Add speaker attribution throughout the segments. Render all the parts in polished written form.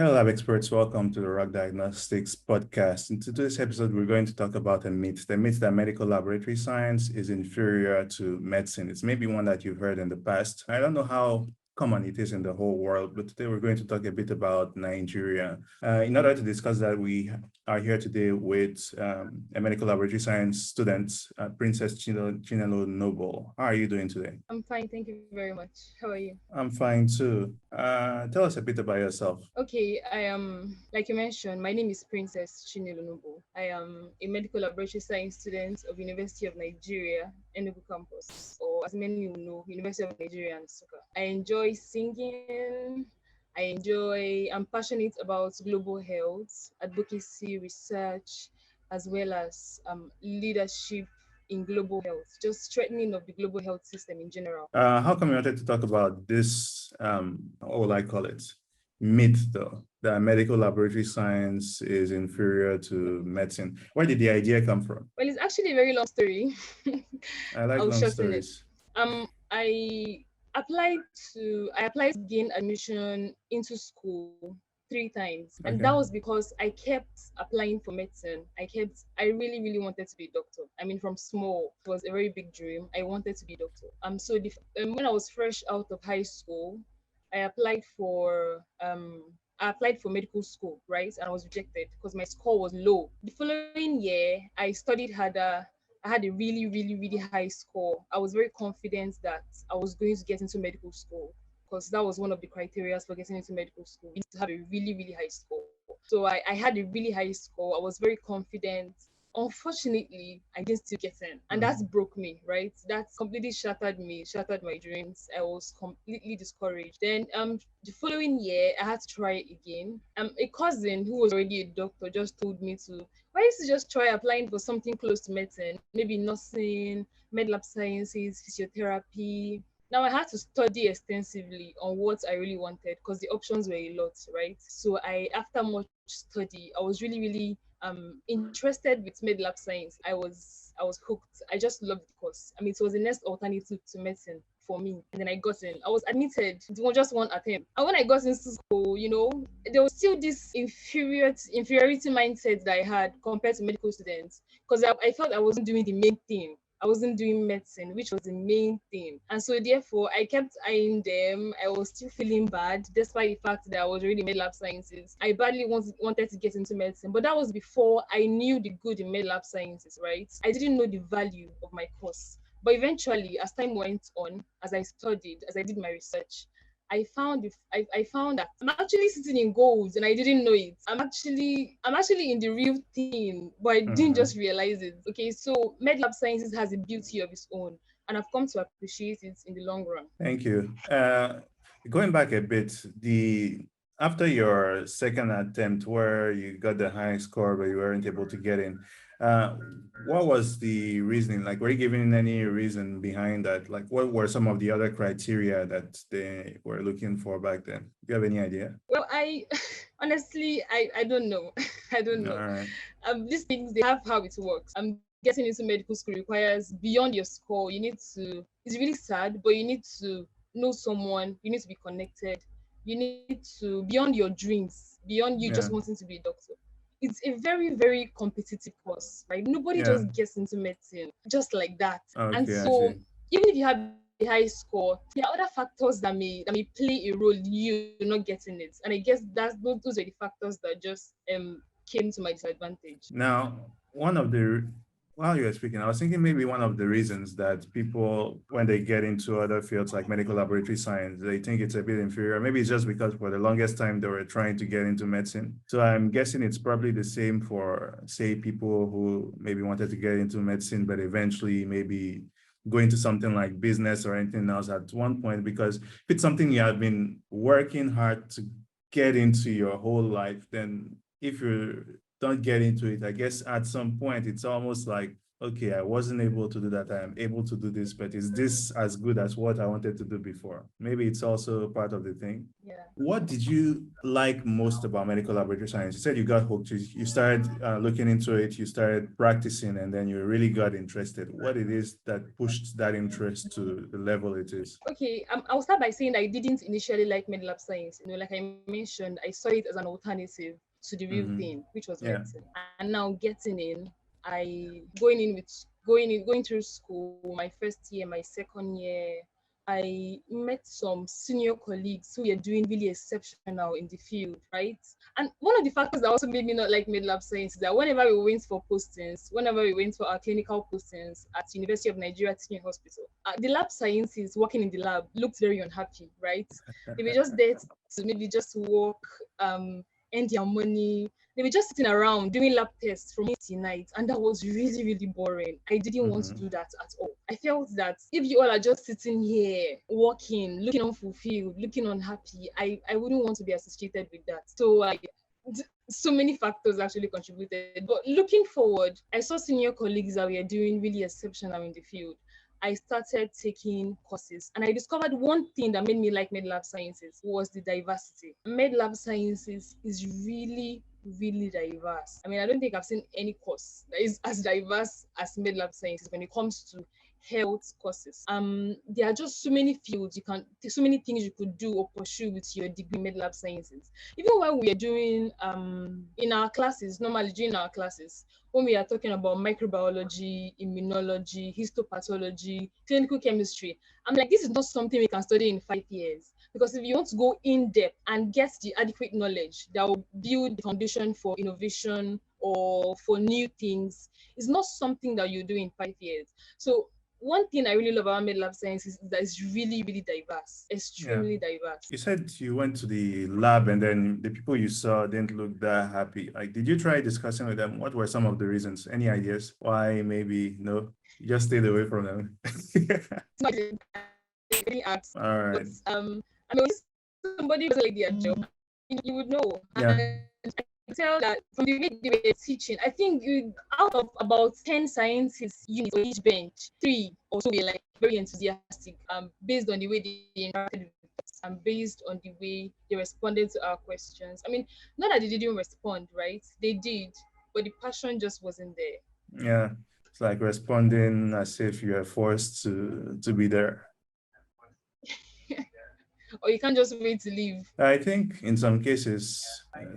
Speaker 1: Hello, lab experts. Welcome to the Diagnostics podcast. In today's episode, we're going to talk about the myth that medical laboratory science is inferior to medicine. It's maybe one that you've heard in the past. I don't know how common it is in the whole world, but today we're going to talk a bit about Nigeria. In order to discuss that, we are here today with a medical laboratory science student, Princess Chinelo Noble. How are you doing today?
Speaker 2: I'm fine, thank you very much. How are you?
Speaker 1: I'm fine too. Tell us a bit about yourself.
Speaker 2: Okay, I am, like you mentioned, my name is Princess Chinelo. I am a medical laboratory science student of University of Nigeria, Enugu campus, or as many will know, University of Nigeria and Suka. I enjoy singing. I'm passionate about global health, advocacy, research, as well as leadership in global health, just strengthening of the global health system in general.
Speaker 1: How come you wanted to talk about this, what will I call it, myth though, that medical laboratory science is inferior to medicine? Where did the idea come from?
Speaker 2: Well, it's actually a very long story.
Speaker 1: I like
Speaker 2: I'll
Speaker 1: long
Speaker 2: shorten it.
Speaker 1: stories.
Speaker 2: I I applied to gain admission into school 3 times, and
Speaker 1: Okay.
Speaker 2: that was because I kept applying for medicine. I really really wanted to be a doctor. I mean, from small, it was a very big dream. I wanted to be a doctor. When I was fresh out of high school, I applied for medical school, right? And I was rejected because my score was low. The following year, I studied harder. I had a really, really, really high score. I was very confident that I was going to get into medical school because that was one of the criteria for getting into medical school. You need to have a really, really high score. So I had a really high score. I was very confident. Unfortunately, I didn't still get in, and that
Speaker 1: Mhm.
Speaker 2: broke me. Right, that completely shattered me, shattered my dreams. I was completely discouraged. Then the following year, I had to try it again. A cousin who was already a doctor just told me to why don't you just try applying for something close to medicine, maybe nursing, med lab sciences, physiotherapy. Now I had to study extensively on what I really wanted because the options were a lot, right? So after much study, I was really, really interested with med lab science. I was hooked. I just loved the course. I mean, it was the next alternative to medicine for me. And then I got in. I was admitted just one attempt. And when I got into school, there was still this inferiority mindset that I had compared to medical students because I felt I wasn't doing the main thing. I wasn't doing medicine, which was the main thing. And so therefore I kept eyeing them. I was still feeling bad, despite the fact that I was already in med lab sciences. I badly wanted to get into medicine, but that was before I knew the good in med lab sciences, right? I didn't know the value of my course. But eventually, as time went on, as I studied, as I did my research, I found that I'm actually sitting in gold and I didn't know it. I'm actually in the real thing, but I didn't
Speaker 1: Mhm.
Speaker 2: just realize it. Okay, so med lab sciences has a beauty of its own, and I've come to appreciate it in the long run.
Speaker 1: Thank you. Going back a bit, the after your second attempt where you got the high score but you weren't able to get in, uh, what was the reasoning? Like, were you given any reason behind that? Like, what were some of the other criteria that they were looking for back then? Do you have any idea?
Speaker 2: Well, I honestly I don't know. I don't
Speaker 1: All
Speaker 2: know.
Speaker 1: right.
Speaker 2: These things, they have how it works. Getting into medical school requires beyond your score. You need to. It's really sad, but you need to know someone. You need to be connected. You need to beyond your dreams, beyond you just
Speaker 1: Yeah.
Speaker 2: wanting to be a doctor. It's a very very competitive course, right? Nobody
Speaker 1: Yeah.
Speaker 2: just gets into medicine just like that. And
Speaker 1: Okay, I
Speaker 2: so
Speaker 1: see.
Speaker 2: even if you have a high score, there are other factors that may play a role in you not getting it. And I guess those are the factors that just came to my disadvantage.
Speaker 1: Now, while you were speaking, I was thinking maybe one of the reasons that people, when they get into other fields like medical laboratory science, they think it's a bit inferior. Maybe it's just because for the longest time they were trying to get into medicine. So I'm guessing it's probably the same for, say, people who maybe wanted to get into medicine, but eventually maybe go into something like business or anything else at one point, because if it's something you have been working hard to get into your whole life, then if you don't get into it, I guess at some point it's almost like okay, I wasn't able to do that. I am able to do this, but is this as good as what I wanted to do before? Maybe it's also part of the thing.
Speaker 2: Yeah.
Speaker 1: What did you like most about medical laboratory science? You said you got hooked. You started looking into it, you started practicing, and then you really got interested. What it is that pushed that interest to the level it is?
Speaker 2: Okay, I'll start by saying I didn't initially like med lab science. Like I mentioned, I saw it as an alternative to the real
Speaker 1: Mm-hmm.
Speaker 2: thing, which was
Speaker 1: Yeah.
Speaker 2: medicine. And now getting in, going through school, my first year, my second year, I met some senior colleagues who were doing really exceptional in the field, right? And one of the factors that also made me not like mid lab science is that whenever we went for postings, whenever we went for our clinical postings at University of Nigeria Teaching Hospital, the lab scientists working in the lab looked very unhappy, right? They were just there to maybe just work, earn their money. They were just sitting around doing lab tests from morning till night, and that was really, really boring. I didn't want to
Speaker 1: Mm-hmm.
Speaker 2: do that at all. I felt that if you all are just sitting here, working, looking unfulfilled, looking unhappy, I wouldn't want to be associated with that. So many factors actually contributed. But looking forward, I saw senior colleagues that were doing really exceptional in the field. I started taking courses and I discovered one thing that made me like med lab sciences was the diversity. Med lab sciences is really, really diverse. I mean, I don't think I've seen any course that is as diverse as med lab sciences when it comes to health courses. There are just so many fields so many things you could do or pursue with your degree in med lab sciences. Even when we are doing in our classes, normally during our classes, when we are talking about microbiology, immunology, histopathology, clinical chemistry, I'm like, this is not something we can study in 5 years. Because if you want to go in depth and get the adequate knowledge that will build the foundation for innovation or for new things, it's not something that you do in 5 years. So one thing I really love about med lab science is that it's really, really diverse,
Speaker 1: Yeah.
Speaker 2: extremely diverse.
Speaker 1: You said you went to the lab and then the people you saw didn't look that happy. Like, did you try discussing with them? What were some of the reasons? Any ideas why maybe no? You just stayed away from them.
Speaker 2: It's not really asked,
Speaker 1: All
Speaker 2: but
Speaker 1: right.
Speaker 2: I mean, when somebody doesn't like their job, you would know.
Speaker 1: Yeah.
Speaker 2: And I can tell that from the way they were teaching, I think out of about 10 scientists units on each bench, three or so were like very enthusiastic, based on the way they interacted with us and based on the way they responded to our questions. I mean, not that they didn't respond, right? They did, but the passion just wasn't there.
Speaker 1: Yeah. It's like responding as if you are forced to be there.
Speaker 2: Or you can't just wait to leave.
Speaker 1: I think in some cases,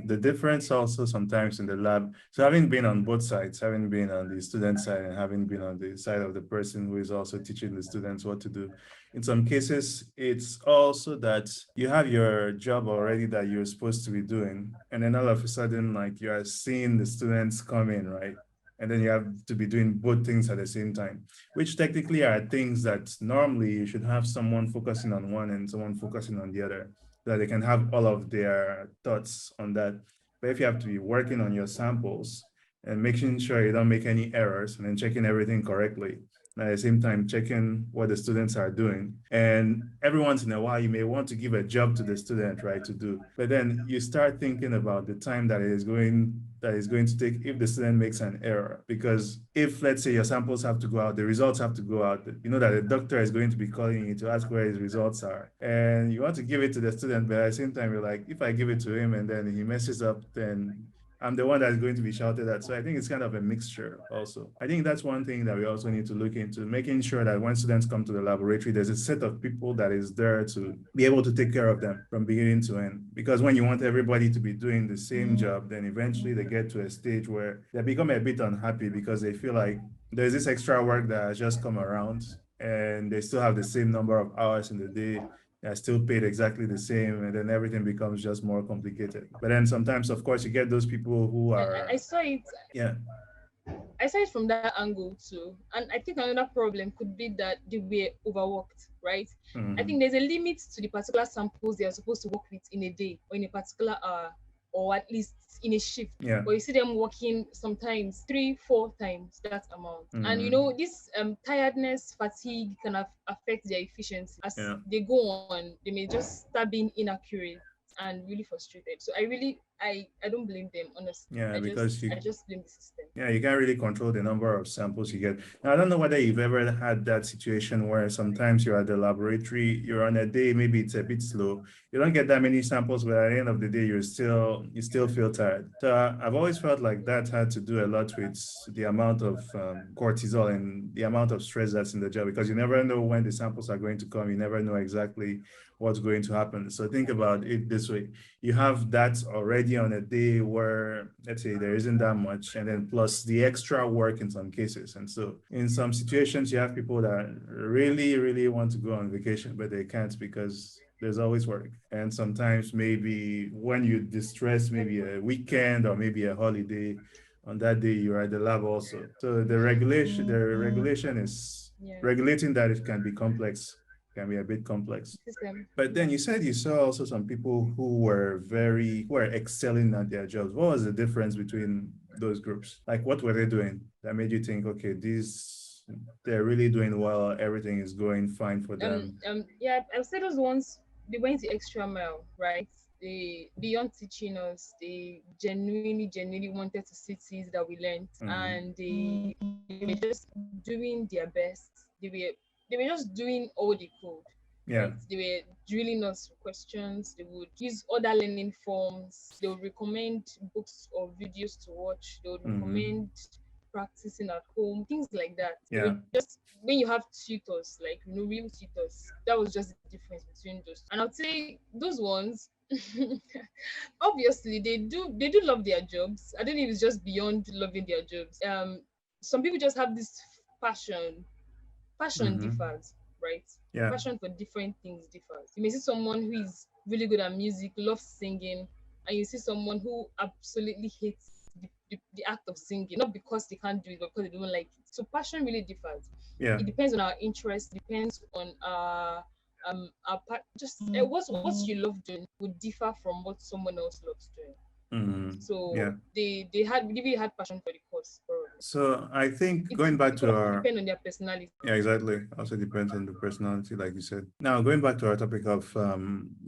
Speaker 1: the difference also sometimes in the lab. So having been on both sides, having been on the student side and having been on the side of the person who is also teaching the students what to do, in some cases, it's also that you have your job already that you're supposed to be doing. And then all of a sudden, like you are seeing the students come in, right? And then you have to be doing both things at the same time, which technically are things that normally you should have someone focusing on one and someone focusing on the other, so that they can have all of their thoughts on that. But if you have to be working on your samples and making sure you don't make any errors and then checking everything correctly, and at the same time checking what the students are doing. And every once in a while, you may want to give a job to the student, right, to do. But then you start thinking about the time that is going to take if the student makes an error. Because if, let's say, your samples have to go out, the results have to go out, you know that the doctor is going to be calling you to ask where his results are. And you want to give it to the student, but at the same time, you're like, if I give it to him and then he messes up, then I'm the one that's going to be shouted at. So I think it's kind of a mixture also. I think that's one thing that we also need to look into, making sure that when students come to the laboratory, there's a set of people that is there to be able to take care of them from beginning to end. Because when you want everybody to be doing the same job, then eventually they get to a stage where they become a bit unhappy because they feel like there's this extra work that has just come around and they still have the same number of hours in the day. They're still paid exactly the same, and then everything becomes just more complicated. But then sometimes, of course, you get those people who
Speaker 2: I
Speaker 1: are,
Speaker 2: saw it.
Speaker 1: yeah.
Speaker 2: I saw it from that angle too. And I think another problem could be that they were overworked, right? I
Speaker 1: Mm-hmm.
Speaker 2: think there's a limit to the particular samples they are supposed to work with in a day or in a particular hour or at least in a shift.
Speaker 1: Yeah.
Speaker 2: But you see them working sometimes 3, 4 times that amount. And
Speaker 1: Mm-hmm.
Speaker 2: this tiredness, fatigue can affect their efficiency. As
Speaker 1: Yeah.
Speaker 2: they go on, they may just start being inaccurate and really frustrated. So I don't blame them, honestly.
Speaker 1: Yeah,
Speaker 2: I
Speaker 1: because
Speaker 2: just
Speaker 1: you
Speaker 2: I just blame the system.
Speaker 1: Yeah, you can't really control the number of samples you get. Now, I don't know whether you've ever had that situation where sometimes you're at the laboratory, you're on a day, maybe it's a bit slow. You don't get that many samples, but at the end of the day, you still feel tired. So I've always felt like that had to do a lot with the amount of cortisol and the amount of stress that's in the job, because you never know when the samples are going to come. You never know exactly what's going to happen. So think about it this way: you have that already on a day where, let's say, there isn't that much, and then plus the extra work in some cases. And so in some situations, you have people that really, really want to go on vacation, but they can't because there's always work. And sometimes maybe when you distress, maybe a weekend or maybe a holiday, on that day you're at the lab also. So the regulation is
Speaker 2: Yeah.
Speaker 1: regulating that. It can be complex, can be a bit complex.
Speaker 2: System.
Speaker 1: But then
Speaker 2: Yeah.
Speaker 1: you said you saw also some people who were excelling at their jobs. What was the difference between those groups? Like, what were they doing that made you think, okay, they're really doing well, everything is going fine for them?
Speaker 2: Yeah, I've said those ones, they went the extra mile, right? They, beyond teaching us, they genuinely wanted to see things that we learned,
Speaker 1: Mm-hmm.
Speaker 2: and they were just doing their best. They were just doing all they could,
Speaker 1: Yeah.
Speaker 2: right? They were drilling us with questions. They would use other learning forms. They would recommend books or videos to watch. They would
Speaker 1: Mm-hmm.
Speaker 2: recommend practicing at home, things like that. They
Speaker 1: Yeah.
Speaker 2: were just, when you have tutors, like, real tutors, that was just the difference between those. And I'd say those ones, obviously they do love their jobs. I don't know if it's just beyond loving their jobs. Some people just have this passion. Passion
Speaker 1: Mm-hmm.
Speaker 2: differs, right?
Speaker 1: Yeah.
Speaker 2: Passion for different things differs. You may see someone who is really good at music, loves singing, and you see someone who absolutely hates the act of singing, not because they can't do it, but because they don't like it. So passion really differs.
Speaker 1: Yeah.
Speaker 2: It depends on our interest, depends on just what you love doing would differ from what someone else loves doing.
Speaker 1: Mm-hmm.
Speaker 2: So
Speaker 1: Yeah.
Speaker 2: they really had passion for the course, probably.
Speaker 1: So I think
Speaker 2: It's
Speaker 1: going back
Speaker 2: it could
Speaker 1: to
Speaker 2: also
Speaker 1: our
Speaker 2: depend on their personality.
Speaker 1: Yeah, exactly. Also depends on the personality, like you said. Now, going back to our topic of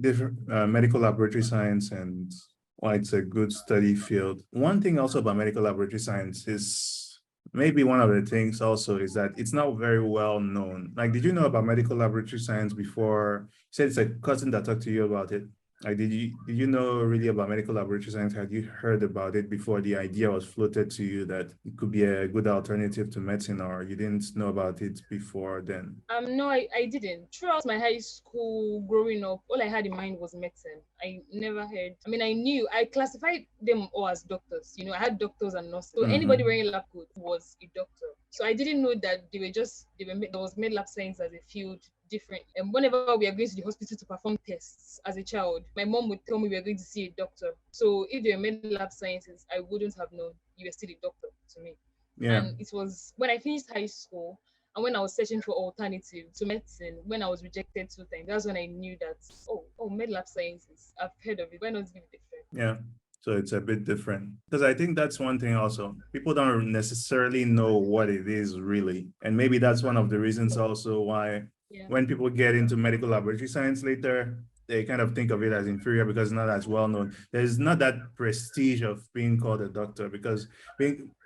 Speaker 1: different medical laboratory science and why it's a good study field. One thing also about medical laboratory science is maybe one of the things also is that it's not very well known. Like, did you know about medical laboratory science before? You said it's a cousin that talked to you about it. Like, did you know really about medical laboratory science? Had you heard about it before the idea was floated to you that it could be a good alternative to medicine, or you didn't know about it before then?
Speaker 2: No, I didn't. Throughout my high school growing up, all I had in mind was medicine. I never heard. I mean, I knew I classified them all as doctors. I had doctors and nurses. So anybody
Speaker 1: Mm-hmm.
Speaker 2: wearing lab coat was a doctor. So I didn't know that there was med lab science as a field different. And whenever we are going to the hospital to perform tests as a child, my mom would tell me we are going to see a doctor. So if they were med lab sciences, I wouldn't have known you were still a doctor to me.
Speaker 1: Yeah.
Speaker 2: And it was when I finished high school and when I was searching for alternative to medicine, when I was rejected 2 times, that's when I knew that, oh, med lab sciences, I've heard of it. Why not give it a try?
Speaker 1: Yeah. So it's a bit different. Because I think that's one thing also. People don't necessarily know what it is really. And maybe that's one of the reasons also why
Speaker 2: Yeah.
Speaker 1: when people get into medical laboratory science later, they kind of think of it as inferior because it's not as well known. There's not that prestige of being called a doctor because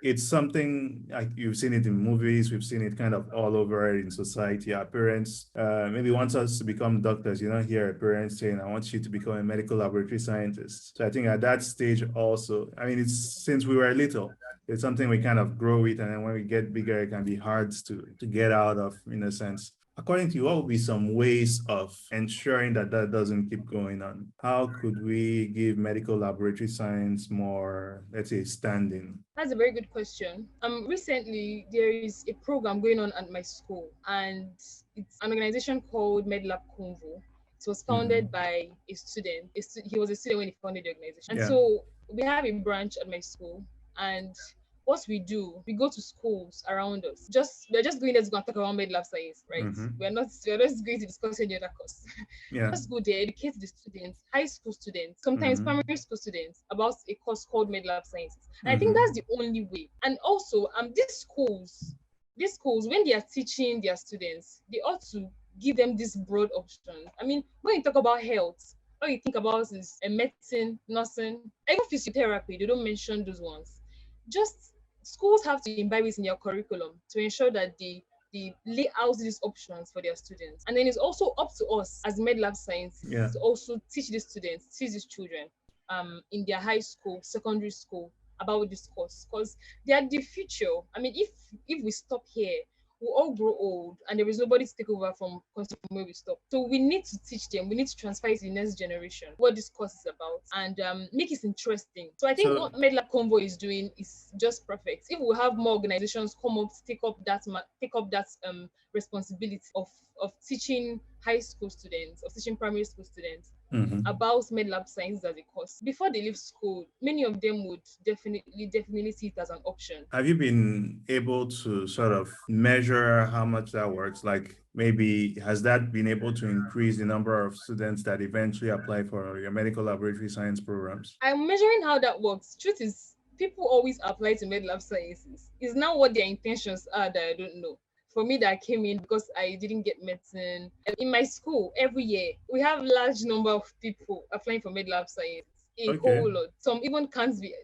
Speaker 1: it's something like you've seen it in movies, we've seen it kind of all over in society. Our parents maybe want us to become doctors. You don't hear a parent saying, I want you to become a medical laboratory scientist. So I think at that stage also, I mean, it's since we were little, it's something we kind of grow with. And then when we get bigger, it can be hard to get out of, in a sense. According to you, what would be some ways of ensuring that that doesn't keep going on? How could we give medical laboratory science more, let's say, standing?
Speaker 2: That's a very good question. Recently there is a program going on at my school, and it's an organization called MedLab Convo. It was
Speaker 1: Mm-hmm.
Speaker 2: founded by a student. He was a student when he founded the organization, and
Speaker 1: Yeah.
Speaker 2: so we have a branch at my school. And what we do, we go to schools around us. We're just going there to go and talk about MedLab science, right?
Speaker 1: Mm-hmm.
Speaker 2: We're not going to discuss any other course.
Speaker 1: Yeah.
Speaker 2: Just go there, educate the students, high school students, sometimes
Speaker 1: Mm-hmm.
Speaker 2: primary school students, about a course called MedLab Sciences. And I think
Speaker 1: Mm-hmm.
Speaker 2: that's the only way. And also, these schools, when they are teaching their students, they ought to give them this broad option. I mean, when you talk about health, all you think about is medicine, nursing, even physiotherapy. They don't mention those ones. Just schools have to imbibe it in their curriculum to ensure that they lay out these options for their students. And then it's also up to us as med lab scientists
Speaker 1: Yeah.
Speaker 2: to also teach these students, teach these children in their high school, secondary school about this course, because they are the future. I mean, if we stop here, we'll all grow old and there is nobody to take over from where we stop. So we need to teach them, we need to transfer it to the next generation what this course is about, and make it interesting. So I think
Speaker 1: So
Speaker 2: what MedLab Convo is doing is just perfect. If we have more organizations come up to take up that responsibility of teaching high school students, of teaching primary school students
Speaker 1: mhm.
Speaker 2: about medlab science as a course before they leave school, many of them would definitely see it as an option.
Speaker 1: Have you been able to sort of measure how much that works? Like maybe has that been able to increase the number of students that eventually apply for your medical laboratory science programs?
Speaker 2: I'm measuring how that works. Truth is, people always apply to medlab sciences. It's now what their intentions are that I don't know. For me, that I came in because I didn't get medicine. In my school, every year we have large number of people applying for medlab science. A
Speaker 1: Okay.
Speaker 2: whole lot. Some even can't be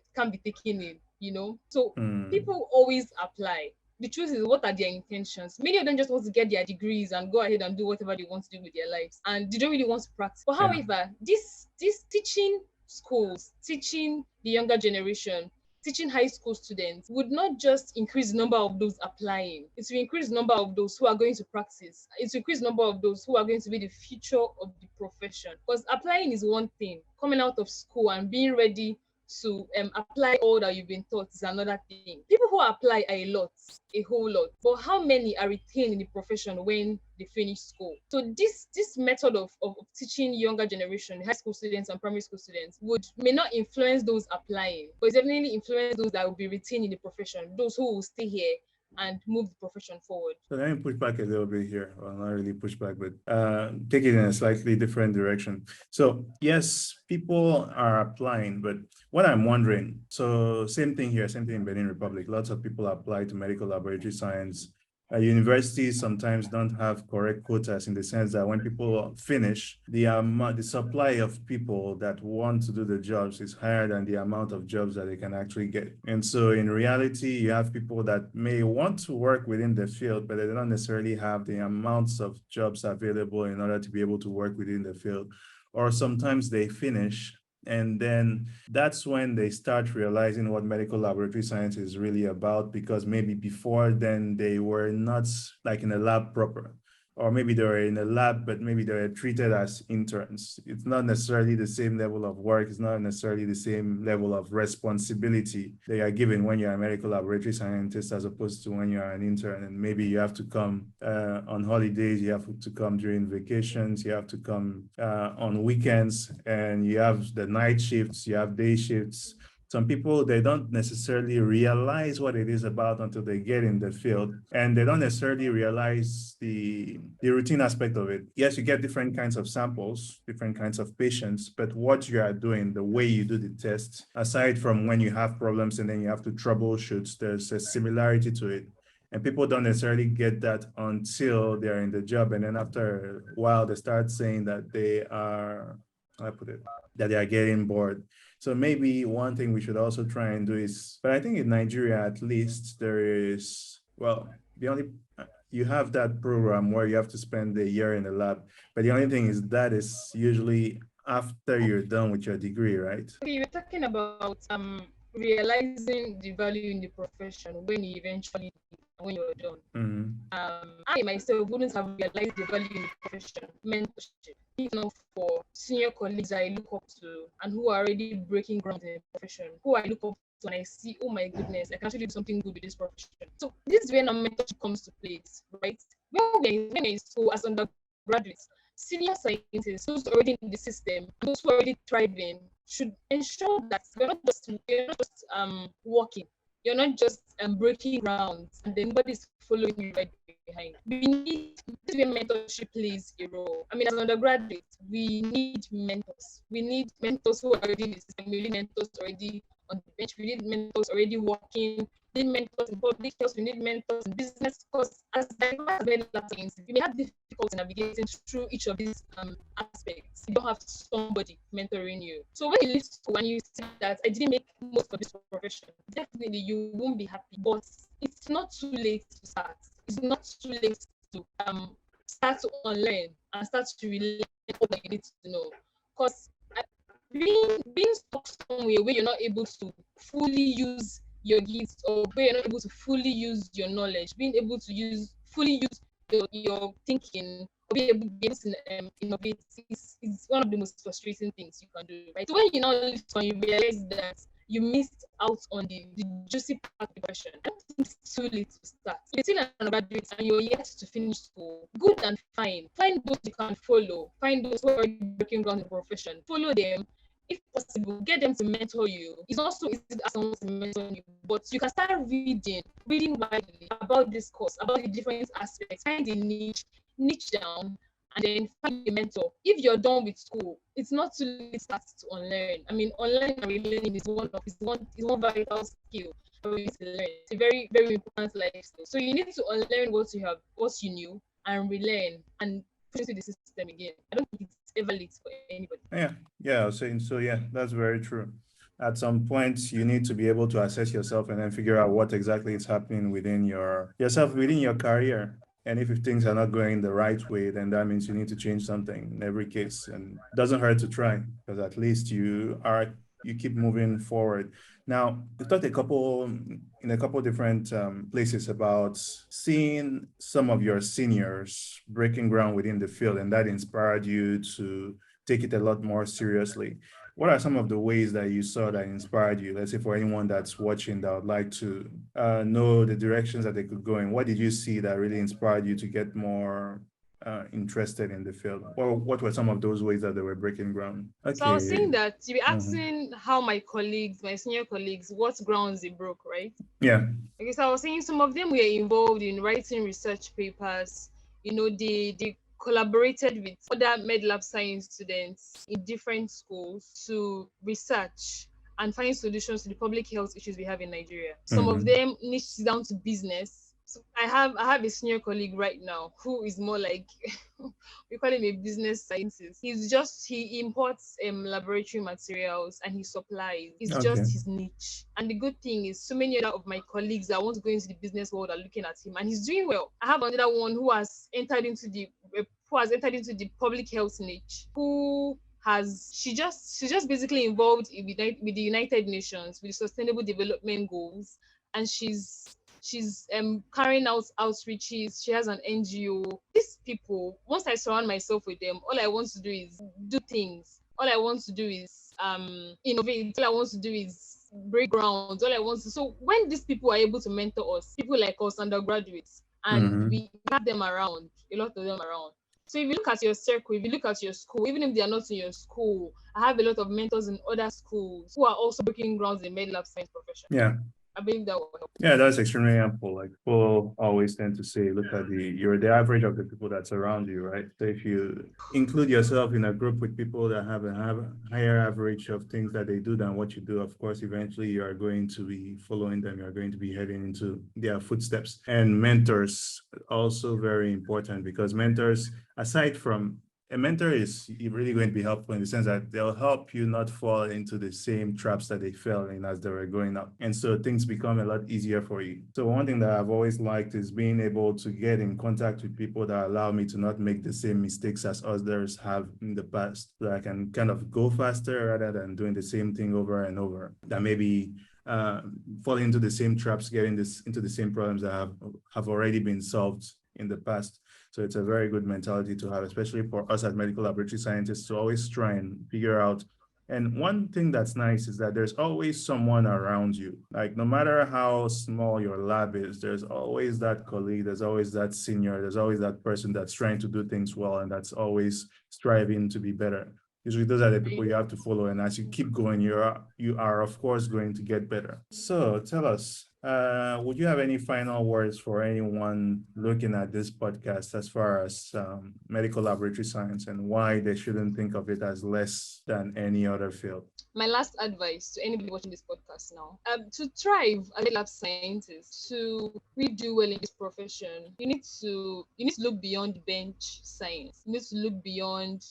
Speaker 2: taken in. So
Speaker 1: Hmm.
Speaker 2: people always apply. The truth is, what are their intentions? Many of them just want to get their degrees and go ahead and do whatever they want to do with their lives, and they don't really want to practice. But
Speaker 1: Yeah.
Speaker 2: however, this teaching schools, teaching the younger generation, teaching high school students would not just increase the number of those applying, it will increase the number of those who are going to practice, it will increase the number of those who are going to be the future of the profession. Because applying is one thing, coming out of school and being ready to apply all that you've been taught is another thing. People who apply are a whole lot, but how many are retained in the profession when they finish school? So this method of teaching younger generation, high school students and primary school students, would may not influence those applying, but it definitely influence those that will be retained in the profession, those who will stay here and move the profession forward.
Speaker 1: So let me push back a little bit here. Well, not really push back, but take it in a slightly different direction. So yes, people are applying, but what I'm wondering, so same thing here, same thing in Benin Republic. Lots of people apply to medical laboratory science. Universities sometimes don't have correct quotas in the sense that when people finish, the supply of people that want to do the jobs is higher than the amount of jobs that they can actually get. And so in reality, you have people that may want to work within the field, but they don't necessarily have the amounts of jobs available in order to be able to work within the field. Or sometimes they finish and then that's when they start realizing what medical laboratory science is really about, because maybe before then they were not like in a lab proper. Or maybe they were in a lab, but maybe they were treated as interns. It's not necessarily the same level of work. It's not necessarily the same level of responsibility they are given when you're a medical laboratory scientist as opposed to when you're an intern. And maybe you have to come on holidays, you have to come during vacations, you have to come on weekends, and you have the night shifts, you have day shifts. Some people, they don't necessarily realize what it is about until they get in the field, and they don't necessarily realize the routine aspect of it. Yes, you get different kinds of samples, different kinds of patients, but what you are doing, the way you do the test, aside from when you have problems and then you have to troubleshoot, there's a similarity to it. And people don't necessarily get that until they're in the job. And then after a while, they start saying that they are, how I put it, that they are getting bored. So maybe one thing we should also try and do is, but I think in Nigeria at least there is, well, the only, you have that program where you have to spend a year in the lab, but the only thing is that is usually after you're done with your degree, right?
Speaker 2: Okay, you're talking about realizing the value in the profession when you eventually when you're done.
Speaker 1: Mm-hmm.
Speaker 2: I myself wouldn't have realized the value in the profession, mentorship, if not for senior colleagues I look up to and who are already breaking ground in the profession, who I look up to and I see, oh my goodness, I can actually do something good with this profession. So this is when our mentorship comes to place, right? When we're in school as undergraduates, senior scientists, those already in the system, those who are already thriving, should ensure that you're not just working, you're not just breaking ground and then nobody's following you right behind. We need this is where mentorship plays a role. I mean, as an undergraduate, we need mentors. We need mentors who are already in the system. We need mentors already on the bench, we need mentors already working, we need mentors in public health, we need mentors in business, because as diagnostic science, you may have difficulty navigating through each of these aspects. You don't have somebody mentoring you. So when you leave school and you see that I didn't make most of this profession, definitely you won't be happy. But it's not too late to start. It's not too late to start to unlearn and start to relearn all that you need to know. Because being stuck somewhere where you're not able to fully use your gifts, or where you're not able to fully use your knowledge, being able to fully use your thinking, or being able to innovate is one of the most frustrating things you can do, right? So when you now live and you realize that you missed out on the juicy part of the question, I don't think it's too late to start. If you're still an undergraduate and you're yet to finish school, good and fine. Find those you can follow. Find those who are already breaking ground in the profession. Follow them. If possible, get them to mentor you. It's not so easy to ask someone to mentor you, but you can start reading widely about this course, about the different aspects. Find a niche down, and then find a mentor. If you're done with school, it's not too late to start to unlearn. I mean, unlearning and relearning is one vital skill that we need to learn. It's a very, very important life skill. So you need to unlearn what you knew, and relearn and put into the system again. I don't think it's ever late for anybody.
Speaker 1: Yeah, I was saying, so yeah, that's very true. At some point, you need to be able to assess yourself and then figure out what exactly is happening within within your career. And if things are not going the right way, then that means you need to change something in every case. And it doesn't hurt to try, because at least you keep moving forward. Now, we talked in a couple different places about seeing some of your seniors breaking ground within the field, and that inspired you to take it a lot more seriously. What are some of the ways that you saw that inspired you? Let's say for anyone that's watching that would like to know the directions that they could go in. What did you see that really inspired you to get more interested in the field? Or what were some of those ways that they were breaking ground?
Speaker 2: So I was
Speaker 1: Okay.
Speaker 2: saying that you be
Speaker 1: Mhm.
Speaker 2: asking how my senior colleagues, what grounds they broke, right?
Speaker 1: Yeah.
Speaker 2: Okay, so I was saying some of them were involved in writing research papers. They collaborated with other med lab science students in different schools to research and find solutions to the public health issues we have in Nigeria. Some of
Speaker 1: Mm-hmm.
Speaker 2: them niched down to business. So I have a senior colleague right now who is more like we call him a business scientist. He imports laboratory materials and he supplies. It's
Speaker 1: Okay.
Speaker 2: just his niche. And the good thing is so many other of my colleagues that want to go into the business world are looking at him and he's doing well. I have another one who has entered into the public health niche, who has she just basically involved with the United Nations with the Sustainable Development Goals, and she's carrying out outreaches. She has an NGO. These people, once I surround myself with them, all I want to do is do things. All I want to do is innovate. All I want to do is break ground. All I want to. So when these people are able to mentor us, people like us undergraduates, and
Speaker 1: Mm-hmm.
Speaker 2: we have them around, a lot of them around. So if you look at your circle, if you look at your school, even if they are not in your school, I have a lot of mentors in other schools who are also breaking grounds in med lab science profession.
Speaker 1: Yeah.
Speaker 2: I believe that will help.
Speaker 1: Yeah, that's extremely helpful. Like people always tend to say, look at you're the average of the people that's around you, right? So if you include yourself in a group with people that have a higher average of things that they do than what you do, of course, eventually you are going to be following them. You're going to be heading into their footsteps. And mentors also very important, because mentors, aside from a mentor, is really going to be helpful in the sense that they'll help you not fall into the same traps that they fell in as they were growing up. And so things become a lot easier for you. So one thing that I've always liked is being able to get in contact with people that allow me to not make the same mistakes as others have in the past. So I can kind of go faster rather than doing the same thing over and over. That maybe falling into the same traps, getting into the same problems that have already been solved in the past. So it's a very good mentality to have, especially for us as medical laboratory scientists, to always try and figure out. And one thing that's nice is that there's always someone around you. Like no matter how small your lab is, there's always that colleague, there's always that senior, there's always that person that's trying to do things well and that's always striving to be better. Usually those are the people you have to follow. And as you keep going, you are of course going to get better. So tell us, Would you have any final words for anyone looking at this podcast as far as medical laboratory science and why they shouldn't think of it as less than any other field?
Speaker 2: My last advice to anybody watching this podcast now, to thrive as a lab scientist, to really do well in this profession, you need to look beyond bench science. You need to look beyond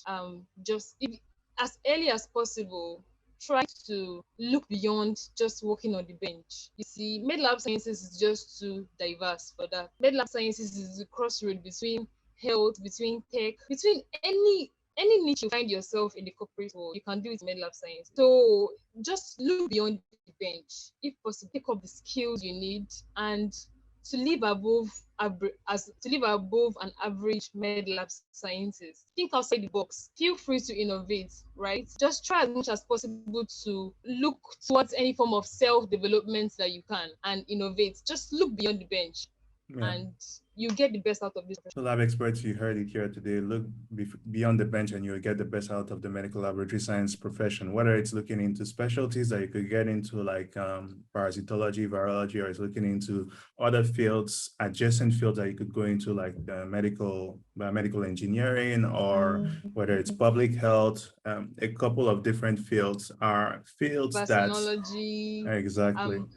Speaker 2: just if, as early as possible. Try to look beyond just working on the bench. You see, med lab sciences is just too diverse for that. Med lab sciences is the crossroad between health, between tech, between any niche you find yourself in the corporate world, you can do it in med lab science. So just look beyond the bench. If possible, pick up the skills you need and to live above to live above an average med lab scientist. Think outside the box. Feel free to innovate, right? Just try as much as possible to look towards any form of self-development that you can and innovate. Just look beyond the bench
Speaker 1: Yeah.
Speaker 2: and you get the best out of this.
Speaker 1: So lab experts, you heard it here today. Look beyond the bench and you'll get the best out of the medical laboratory science profession, whether it's looking into specialties that you could get into like parasitology, virology, or it's looking into other fields, adjacent fields that you could go into like medical engineering, or whether it's public health. A couple of different fields are fields that,
Speaker 2: Vaccinology,
Speaker 1: exactly.
Speaker 2: um,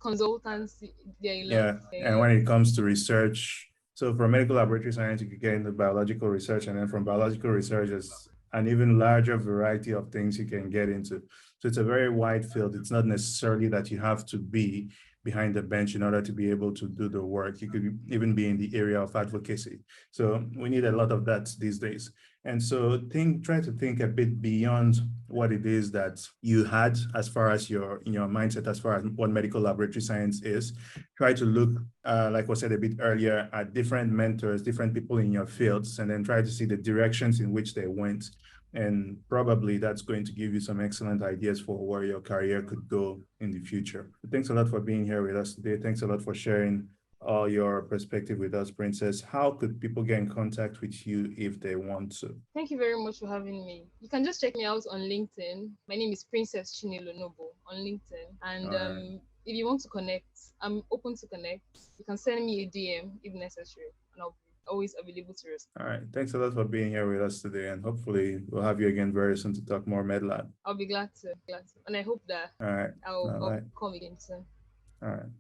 Speaker 2: consultancy. There are a lot.
Speaker 1: Yeah, and when it comes to research, so from medical laboratory science, you could get into biological research, and then from biological research, there's an even larger variety of things you can get into. So it's a very wide field. It's not necessarily that you have to be behind the bench in order to be able to do the work. You could even be in the area of advocacy. So we need a lot of that these days. And so try to think a bit beyond what it is that you had as far as your mindset, as far as what medical laboratory science is. Try to look, like was said a bit earlier, at different mentors, different people in your fields, and then try to see the directions in which they went. And probably that's going to give you some excellent ideas for where your career could go in the future. Thanks a lot for being here with us today. Thanks a lot for sharing all your perspective with us, Princess. How could people get in contact with you if they want to?
Speaker 2: Thank you very much for having me. You can just check me out on LinkedIn. My name is Princess Chinelo Noble on LinkedIn.
Speaker 1: All
Speaker 2: And
Speaker 1: right.
Speaker 2: if you want to connect, I'm open to connect. You can send me a DM if necessary, and I'll be always available to respond.
Speaker 1: All right. Thanks a lot for being here with us today. And hopefully we'll have you again very soon to talk more MedLab.
Speaker 2: I'll be glad to, and I hope that
Speaker 1: All right.
Speaker 2: I'll
Speaker 1: All
Speaker 2: I'll
Speaker 1: right.
Speaker 2: come again soon.
Speaker 1: All right.